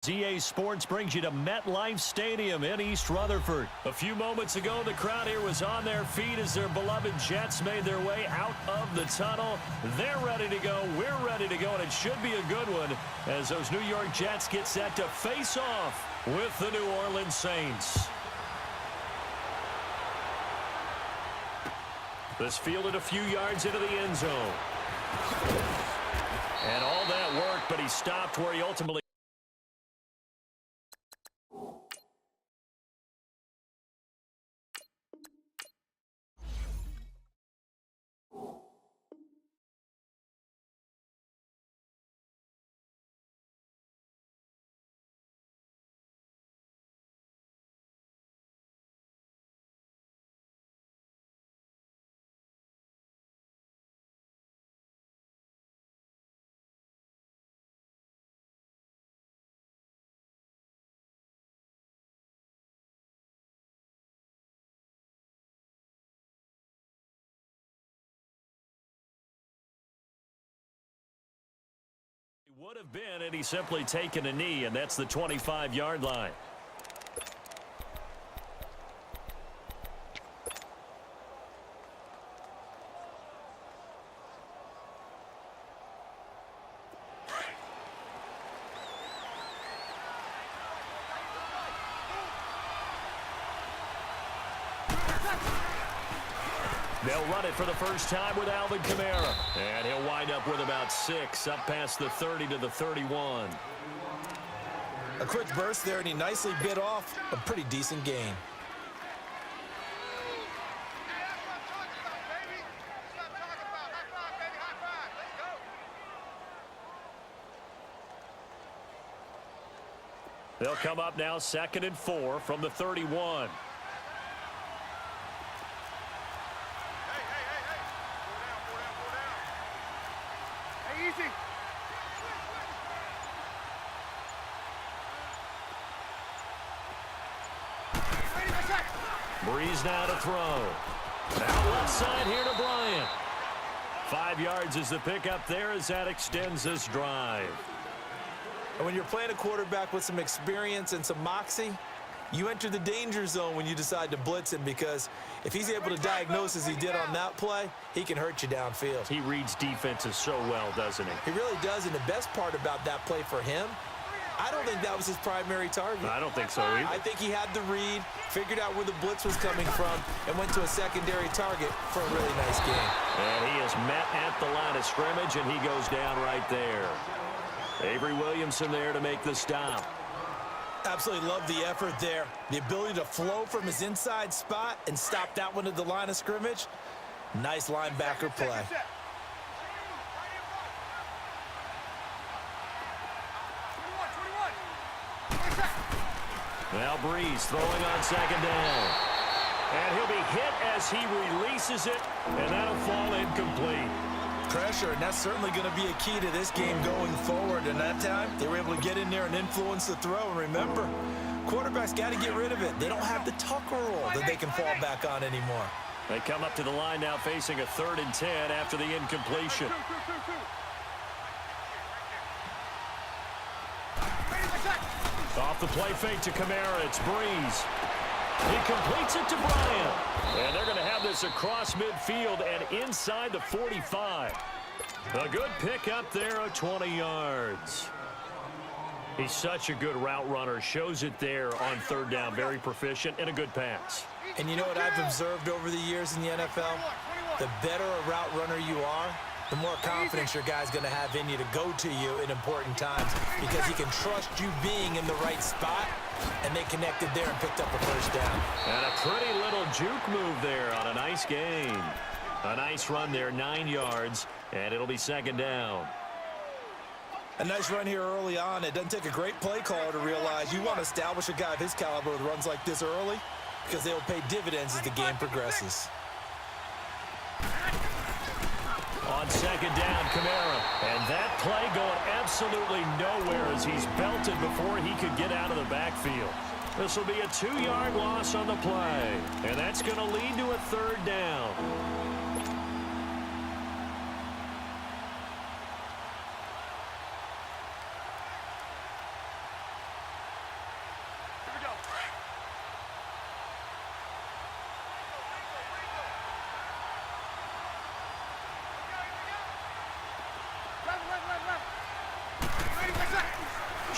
EA Sports brings you to MetLife Stadium in East Rutherford. A few moments ago, the crowd here was on their feet as their beloved Jets made their way out of the tunnel. They're ready to go. We're ready to go, and it should be a good one as those New York Jets get set to face off with the New Orleans Saints. This fielded a few yards into the end zone. And all that worked, but he stopped where he ultimately... would have been, and he's simply taken a knee, and that's the 25-yard line. They'll run it for the first time with Alvin Kamara. And he'll wind up with about 6, up past the 30 to the 31. A quick burst there, and he nicely bit off a pretty decent gain. They'll come up now 2nd and 4 from the 31. Breeze now to throw. Now left side here to Bryant. 5 yards is the pickup there as that extends this drive. And when you're playing a quarterback with some experience and some moxie, you enter the danger zone when you decide to blitz him, because if he's able to diagnose as he did on that play, he can hurt you downfield. He reads defenses so well, doesn't he? He really does, and the best part about that play for him, I don't think that was his primary target. I don't think so either. I think he had the read, figured out where the blitz was coming from, and went to a secondary target for a really nice game. And he is met at the line of scrimmage, and he goes down right there. Avery Williamson there to make the stop. Absolutely love the effort there. The ability to flow from his inside spot and stop that one at the line of scrimmage. Nice linebacker play. Now Breeze throwing on 2nd down. And he'll be hit as he releases it, and that'll fall incomplete. Pressure, and that's certainly going to be a key to this game going forward. And that time, they were able to get in there and influence the throw. And remember, quarterbacks got to get rid of it. They don't have the Tucker roll that they can fall back on anymore. They come up to the line now facing a 3rd and 10 after the incompletion. Off the play fake to Kamara, it's Breeze. He completes it to Bryant. And they're going to have this across midfield and inside the 45. A good pick up there of 20 yards. He's such a good route runner. Shows it there on 3rd down. Very proficient and a good pass. And you know what I've observed over the years in the NFL? The better a route runner you are, the more confidence your guy's going to have in you to go to you in important times, because he can trust you being in the right spot, and they connected there and picked up a first down. And a pretty little juke move there on a nice gain. A nice run there, 9 yards, and it'll be 2nd down. A nice run here early on. It doesn't take a great play caller to realize you want to establish a guy of his caliber with runs like this early, because they will pay dividends as the game progresses. On 2nd down, Kamara. And that play going absolutely nowhere as he's belted before he could get out of the backfield. This will be a 2-yard loss on the play. And that's going to lead to a 3rd down.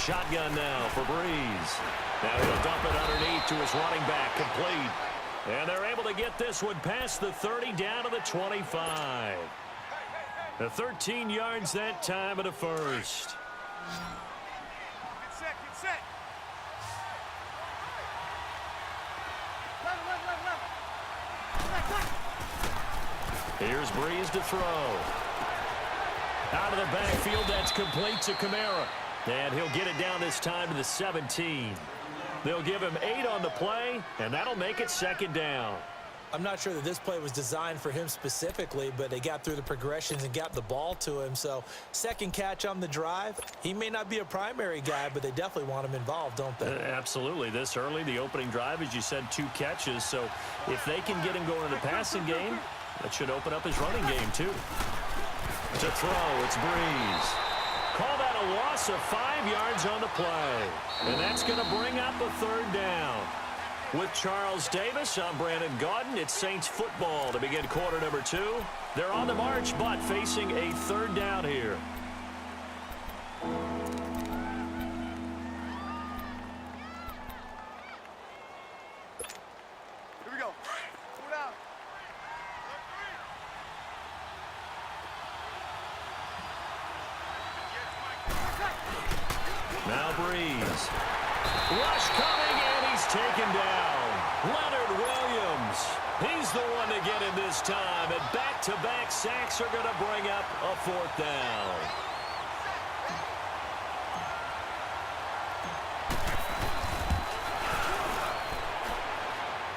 shotgun now for Breeze. Now he'll dump it underneath to his running back, complete. And they're able to get this one past the 30 down to the 25. The 13 yards that time of the first. Get set, get set. Here's Breeze to throw. Out of the backfield, that's complete to Kamara. And he'll get it down this time to the 17. They'll give him 8 on the play, and that'll make it second down. I'm not sure that this play was designed for him specifically, but they got through the progressions and got the ball to him. So second catch on the drive. He may not be a primary guy, but they definitely want him involved, don't they? Absolutely. This early, the opening drive, as you said, 2 catches. So if they can get him going in the passing game, that should open up his running game too. To throw, it's Breeze. Call that a loss of 5 yards on the play. And that's going to bring up a third down. With Charles Davis, I'm Brandon Gaudin. It's Saints football to begin quarter number 2. They're on the march, but facing a third down here. Here we go. Pull out. Now Breeze. Rush coming, and he's taken down. Leonard Williams. He's the one to get him this time, and back-to-back sacks are going to bring up a fourth down.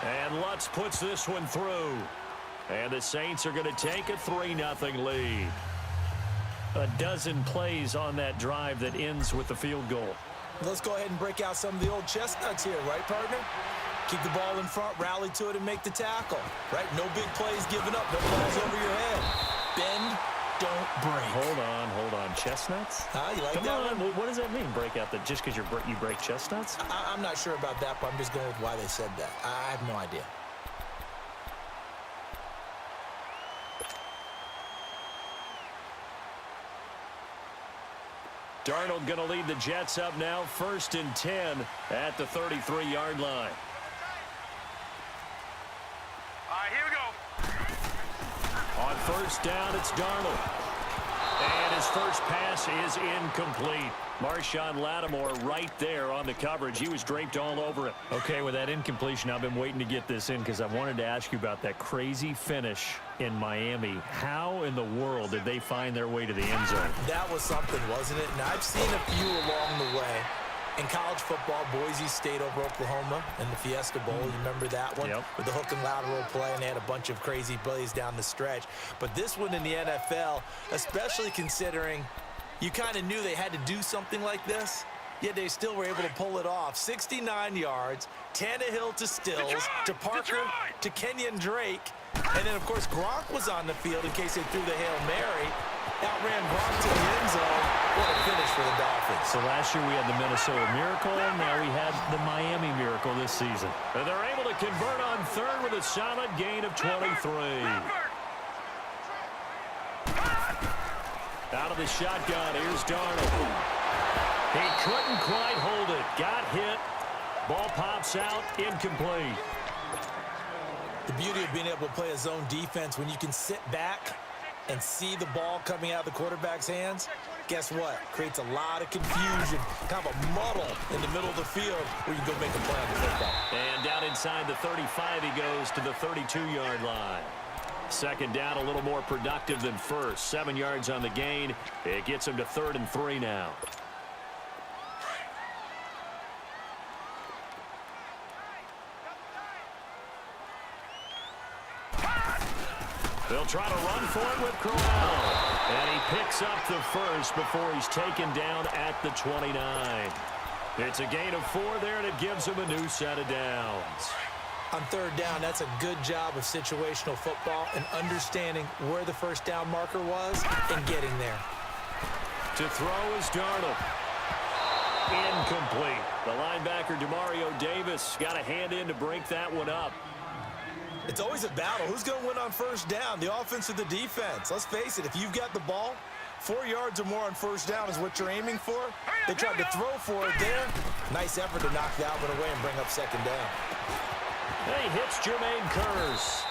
And Lutz puts this one through. And the Saints are going to take a 3-0 lead. A dozen plays on that drive that ends with the field goal. Let's go ahead and break out some of the old chestnuts here, right, partner? Keep the ball in front, rally to it, and make the tackle, right? No big plays given up, no balls over your head. Bend, don't break. Hold on. Chestnuts? You like Come that on. one? What does that mean, break out? That just because you break chestnuts? I'm not sure about that, but I'm just going with why they said that. I have no idea. Darnold going to lead the Jets up now, 1st and 10 at the 33-yard line. All right, here we go. On 1st down, it's Darnold. And his first pass is incomplete. Marshawn Lattimore right there on the coverage. He was draped all over it. Okay, with that incompletion, I've been waiting to get this in because I wanted to ask you about that crazy finish in Miami. How in the world did they find their way to the end zone? That was something, wasn't it? And I've seen a few along the way. In college football, Boise State over Oklahoma in the Fiesta Bowl. You remember that one? Yep. With the hook and lateral play, and they had a bunch of crazy plays down the stretch. But this one in the NFL, especially considering you kind of knew they had to do something like this, yet they still were able to pull it off. 69 yards, Tannehill to Stills, to Parker, to Kenyon Drake. And then, of course, Gronk was on the field in case they threw the Hail Mary. Outran Gronk to the end zone. What a finish for the Dolphins. So last year we had the Minnesota Miracle, and now we had the Miami Miracle this season. And they're able to convert on 3rd with a solid gain of 23. Out of the shotgun, here's Darnold. He couldn't quite hold it. Got hit. Ball pops out, incomplete. The beauty of being able to play a zone defense when you can sit back and see the ball coming out of the quarterback's hands, guess what? Creates a lot of confusion, kind of a muddle in the middle of the field where you can go make a play on the football. And down inside the 35, he goes to the 32-yard line. Second down, a little more productive than first. 7 yards on the gain. It gets him to 3rd and 3 now. They'll try to run for it with Corral. And he picks up the first before he's taken down at the 29. It's a gain of 4 there, and it gives him a new set of downs. On 3rd down, that's a good job of situational football and understanding where the first down marker was and getting there. To throw is Darnold. Incomplete. The linebacker, Demario Davis, got a hand in to break that one up. It's always a battle. Who's going to win on 1st down, the offense or the defense? Let's face it, if you've got the ball, 4 yards or more on first down is what you're aiming for. They tried to throw for it there. Nice effort to knock that one away and bring up second down. He hits Jermaine Kearse.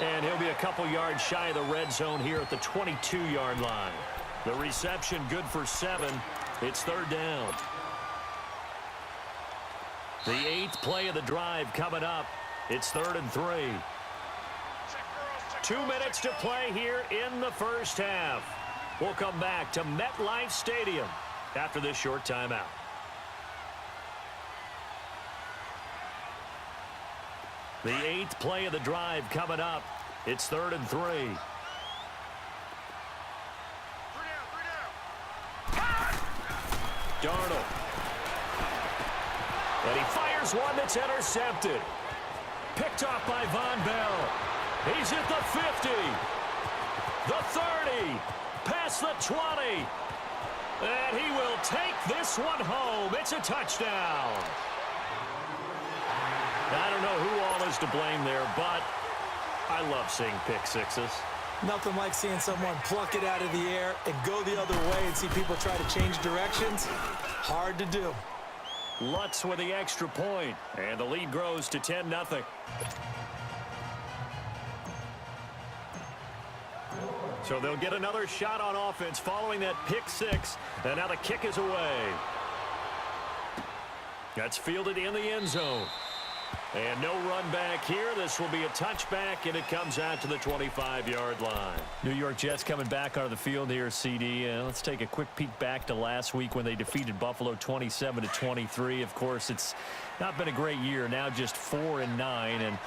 And he'll be a couple yards shy of the red zone here at the 22-yard line. The reception good for 7. It's third down. The 8th play of the drive coming up. It's 3rd and 3. 2 minutes to play here in the first half. We'll come back to MetLife Stadium after this short timeout. The 8th play of the drive coming up. It's 3rd and 3. Darnold. And he fires one that's intercepted. Picked off by Von Bell. He's at the 50. The 30. Past the 20. And he will take this one home. It's a touchdown. I don't know who all is to blame there, but I love seeing pick sixes. Nothing like seeing someone pluck it out of the air and go the other way and see people try to change directions. Hard to do. Lutz with the extra point, and the lead grows to 10-0. So they'll get another shot on offense following that pick six, and now the kick is away. That's fielded in the end zone. And no run back here. This will be a touchback, and it comes out to the 25-yard line. New York Jets coming back onto the field here, CD. Let's take a quick peek back to last week when they defeated Buffalo 27-23. Of course, it's not been a great year. Now just 4-9, and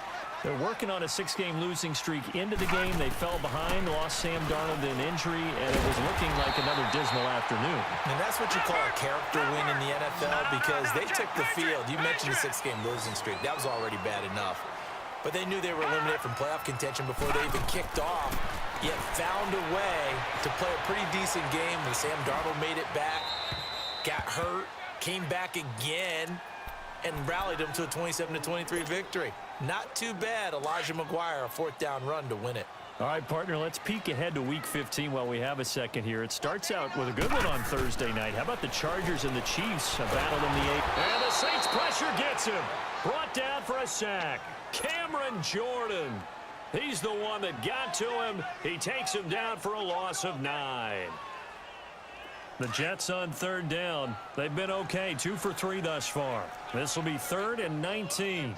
they're working on a 6-game losing streak into the game. They fell behind, lost Sam Darnold to an injury, and it was looking like another dismal afternoon. And that's what you call a character win in the NFL, because they took the field. You mentioned the 6-game losing streak. That was already bad enough. But they knew they were eliminated from playoff contention before they even kicked off, yet found a way to play a pretty decent game when Sam Darnold made it back, got hurt, came back again, and rallied them to a 27-23 victory. Not too bad. Elijah McGuire, a 4th down run to win it. All right, partner, let's peek ahead to Week 15 while we have a second here. It starts out with a good one on Thursday night. How about the Chargers and the Chiefs? A battle in the 8th. And the Saints pressure gets him. Brought down for a sack. Cameron Jordan. He's the one that got to him. He takes him down for a loss of 9. The Jets on 3rd down. They've been okay, 2 for 3 thus far. This will be 3rd and 19.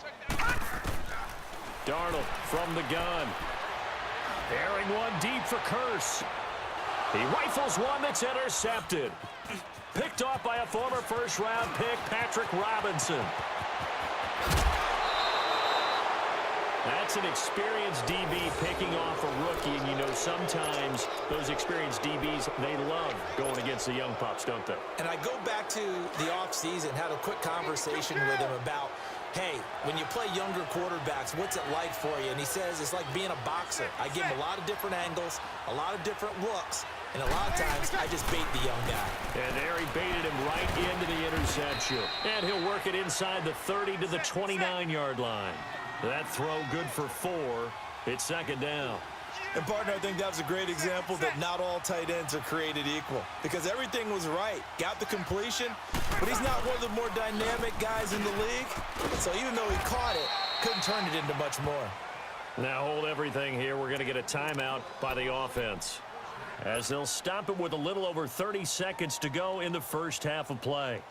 Darnold from the gun. Airing one deep for Kearse. He rifles one that's intercepted. Picked off by a former first-round pick, Patrick Robinson. That's an experienced DB picking off a rookie, and you know sometimes those experienced DBs, they love going against the young pups, don't they? And I go back to the offseason, had a quick conversation with him about, hey, when you play younger quarterbacks, what's it like for you? And he says it's like being a boxer. I give him a lot of different angles, a lot of different looks, and a lot of times I just bait the young guy. And there he baited him right into the interception. And he'll work it inside the 30 to the 29-yard line. That throw good for 4. It's 2nd down. And, partner, I think that was a great example that not all tight ends are created equal, because everything was right. Got the completion, but he's not one of the more dynamic guys in the league. So even though he caught it, couldn't turn it into much more. Now hold everything here. We're going to get a timeout by the offense, as they'll stop it with a little over 30 seconds to go in the first half of play.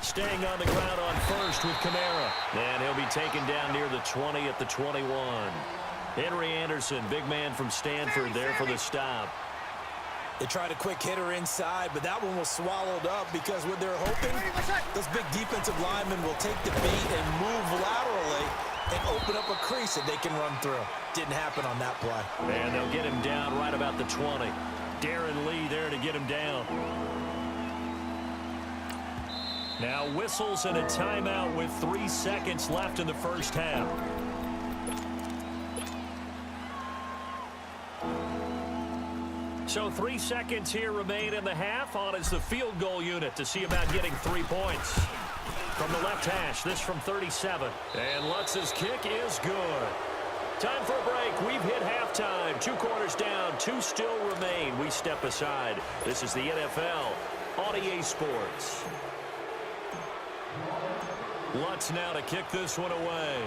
Staying on the ground on first with Kamara. And he'll be taken down near the 20 at the 21. Henry Anderson, big man from Stanford, there for the stop. They tried a quick hitter inside, but that one was swallowed up because what they're hoping, those big defensive linemen will take the beat and move laterally and open up a crease that they can run through. Didn't happen on that play. And they'll get him down right about the 20. Darren Lee there to get him down. Now whistles and a timeout with 3 seconds left in the first half. So 3 seconds here remain in the half. On is the field goal unit to see about getting 3 points. From the left hash, this from 37. And Lutz's kick is good. Time for a break. We've hit halftime. 2 quarters down, 2 still remain. We step aside. This is the NFL on EA Sports. Lutz now to kick this one away.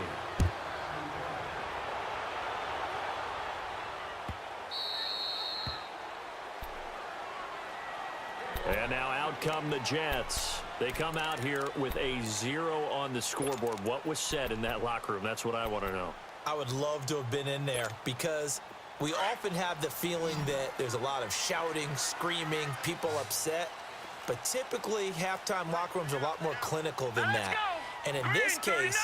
And now out come the Jets. They come out here with a 0 on the scoreboard. What was said in that locker room? That's what I want to know. I would love to have been in there because we often have the feeling that there's a lot of shouting, screaming, people upset. But typically, halftime locker rooms are a lot more clinical than that. And in this case,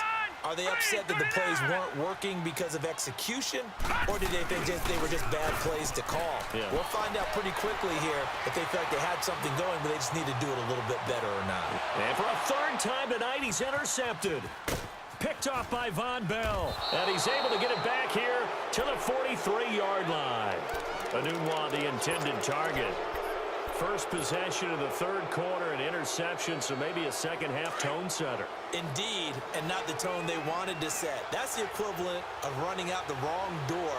are they upset that the plays weren't working because of execution? Or did they think they were just bad plays to call? Yeah. We'll find out pretty quickly here if they felt like they had something going, but they just need to do it a little bit better or not. And for a 3rd time tonight, he's intercepted. Picked off by Von Bell. And he's able to get it back here to the 43-yard line. Anunwa, the intended target. First possession of the 3rd quarter, an interception, so maybe a second-half tone setter. Indeed, and not the tone they wanted to set. That's the equivalent of running out the wrong door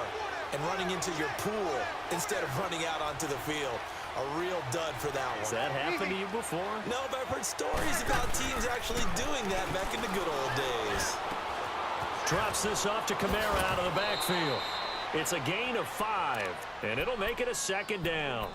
and running into your pool instead of running out onto the field. A real dud for that one. Has that happened to you before? No, but I've heard stories about teams actually doing that back in the good old days. Drops this off to Kamara out of the backfield. It's a gain of 5, and it'll make it a 2nd down.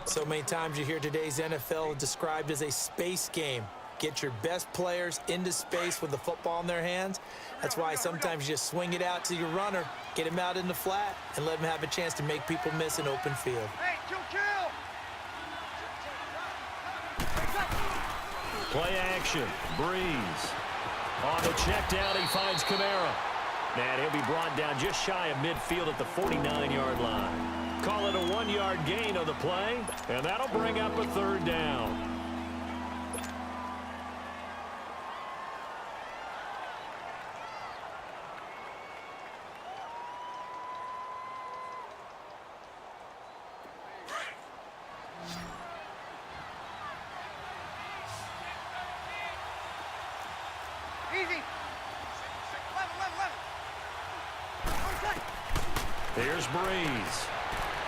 So many times you hear today's NFL described as a space game. Get your best players into space with the football in their hands. That's why sometimes you just swing it out to your runner, get him out in the flat, and let him have a chance to make people miss an open field. Hey, kill. Play action. Breeze. On the check down, he finds Kamara. And he'll be brought down just shy of midfield at the 49-yard line. Call it a 1-yard gain on the play, and that'll bring up a 3rd down. Easy. Here's Breeze.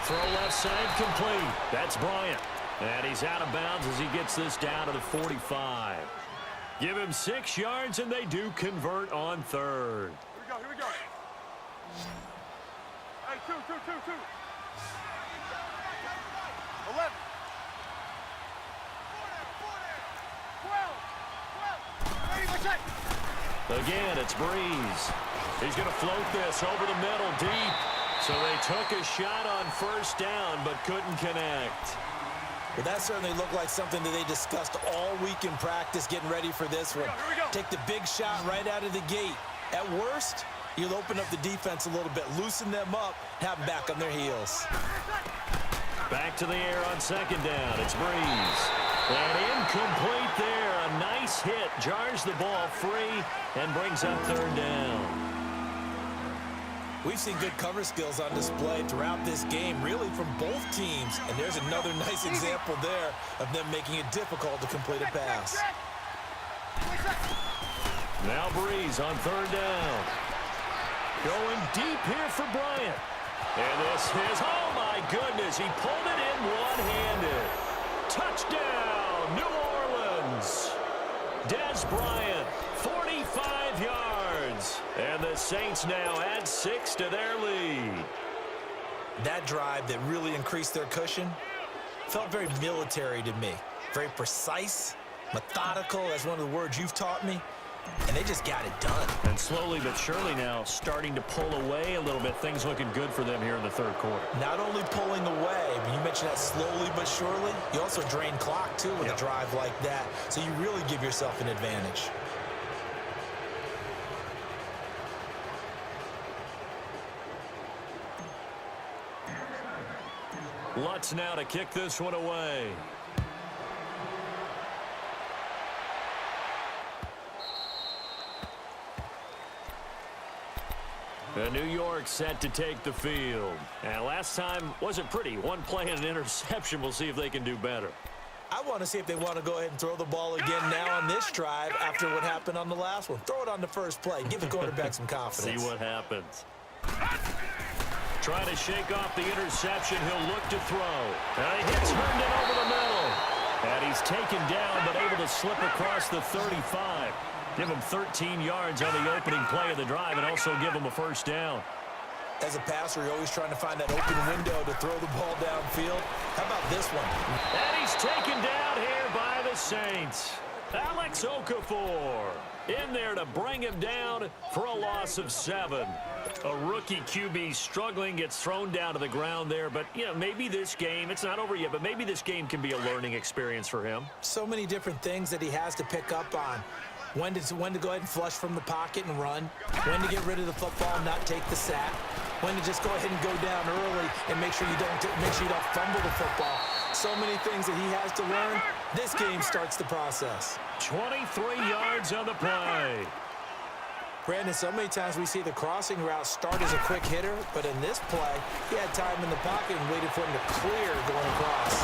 Throw left side complete. That's Bryant. And he's out of bounds as he gets this down to the 45. Give him 6 yards, and they do convert on 3rd. Here we go. Hey, two. 11. 12. Again, it's Breeze. He's going to float this over the middle deep. So they took a shot on 1st down, but couldn't connect. Well, that certainly looked like something that they discussed all week in practice getting ready for this one. Here we go. Take the big shot right out of the gate. At worst, you'll open up the defense a little bit, loosen them up, have them back on their heels. Back to the air on 2nd down. It's Breeze. And incomplete there. A nice hit. Jars the ball free and brings up 3rd down. We've seen good cover skills on display throughout this game, really from both teams. And there's another nice example there of them making it difficult to complete a pass. Now Breeze on 3rd down. Going deep here for Bryant. And this is, oh my goodness, he pulled it in one-handed. Touchdown, New Orleans. Des Bryant, 45 yards. And the Saints now add 6 to their lead. That drive that really increased their cushion felt very military to me. Very precise, methodical, that's one of the words you've taught me. And they just got it done. And slowly but surely now starting to pull away a little bit. Things looking good for them here in the 3rd quarter. Not only pulling away, but you mentioned that slowly but surely. You also drain clock, too, with a drive like that. So you really give yourself an advantage. Lutz now to kick this one away. New York set to take the field. And last time wasn't pretty. One play and an interception. We'll see if they can do better. I want to see if they want to go ahead and throw the ball again now on this drive after what happened on the last one. Throw it on the first play. Give the quarterback some confidence. See what happens. Trying to shake off the interception. He'll look to throw. It's Herndon over the middle. And he's taken down, but able to slip across the 35. Give him 13 yards on the opening play of the drive and also give him a first down. As a passer, you're always trying to find that open window to throw the ball downfield. How about this one? And he's taken down here by the Saints. Alex Okafor in there to bring him down for a loss of 7. A rookie QB struggling, gets thrown down to the ground there. But, you know, maybe this game, it's not over yet, but maybe this game can be a learning experience for him. So many different things that he has to pick up on. When to go ahead and flush from the pocket and run. When to get rid of the football and not take the sack. When to just go ahead and go down early and make sure you don't fumble the football. So many things that he has to learn. This game starts the process. 23 yards on the play. Brandon, so many times we see the crossing route start as a quick hitter, but in this play, he had time in the pocket and waited for him to clear going across.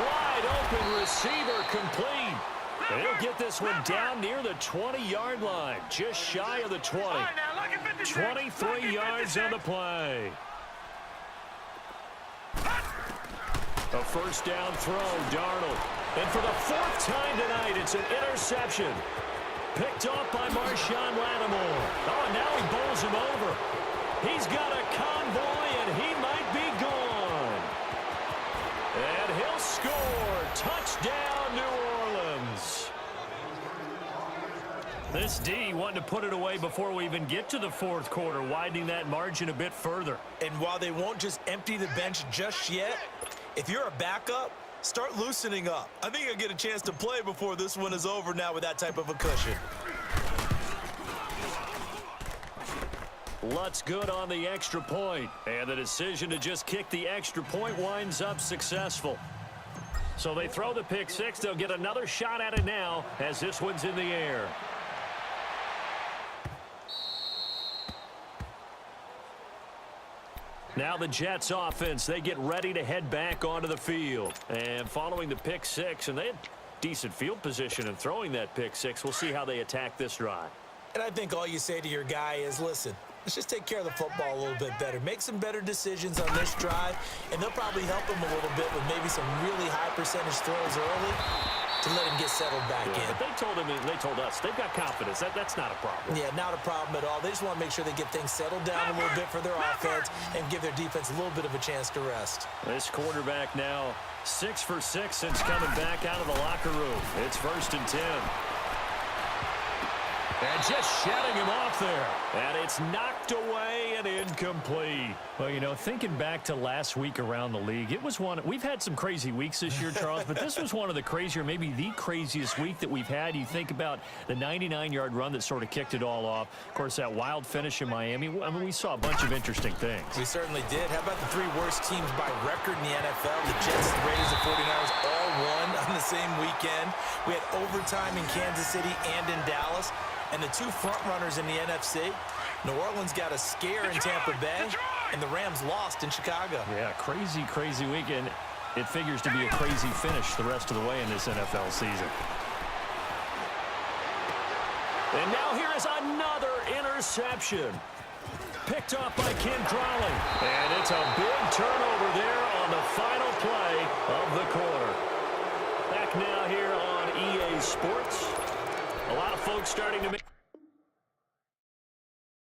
Wide open receiver complete. And he'll get this one down near the 20-yard line, just shy of the 20. 23 yards on the play. A first down throw, Darnold. And for the 4th time tonight, it's an interception. Picked off by Marshawn Lattimore. Oh, and now he bowls him over. He's got a convoy, and he might be gone. And he'll score. Touchdown, New Orleans. This D wanting to put it away before we even get to the 4th quarter, widening that margin a bit further. And while they won't just empty the bench just yet, if you're a backup, start loosening up. I think you'll get a chance to play before this one is over now with that type of a cushion. Lutz good on the extra point. And the decision to just kick the extra point winds up successful. So they throw the pick 6. They'll get another shot at it now as this one's in the air. Now the Jets offense, they get ready to head back onto the field. And following the pick 6, and they had decent field position in throwing that pick 6. We'll see how they attack this drive. And I think all you say to your guy is, listen, let's just take care of the football a little bit better. Make some better decisions on this drive, and they'll probably help him a little bit with maybe some really high percentage throws early to let him get settled back in. But they told us they've got confidence. That's not a problem. Yeah, not a problem at all. They just want to make sure they get things settled down a little bit for their offense and give their defense a little bit of a chance to rest. This quarterback now 6 for 6 since coming back out of the locker room. It's 1st and 10. And just shutting him off there. And it's knocked away and incomplete. Well, you know, thinking back to last week around the league, it was one. We've had some crazy weeks this year, Charles, but this was one of the crazier, maybe the craziest week that we've had. You think about the 99-yard run that sort of kicked it all off. Of course, that wild finish in Miami. I mean, we saw a bunch of interesting things. We certainly did. How about the 3 worst teams by record in the NFL? The Jets, the Raiders, the 49ers all won on the same weekend. We had overtime in Kansas City and in Dallas. And the 2 frontrunners in the NFC, New Orleans got a scare in Tampa Bay, and the Rams lost in Chicago. Yeah, crazy weekend. It figures to be a crazy finish the rest of the way in this NFL season. And now here is another interception. Picked off by Ken Drawley. And it's a big turnover there on the final play of the quarter. Back now here on EA Sports. A lot of folks starting to make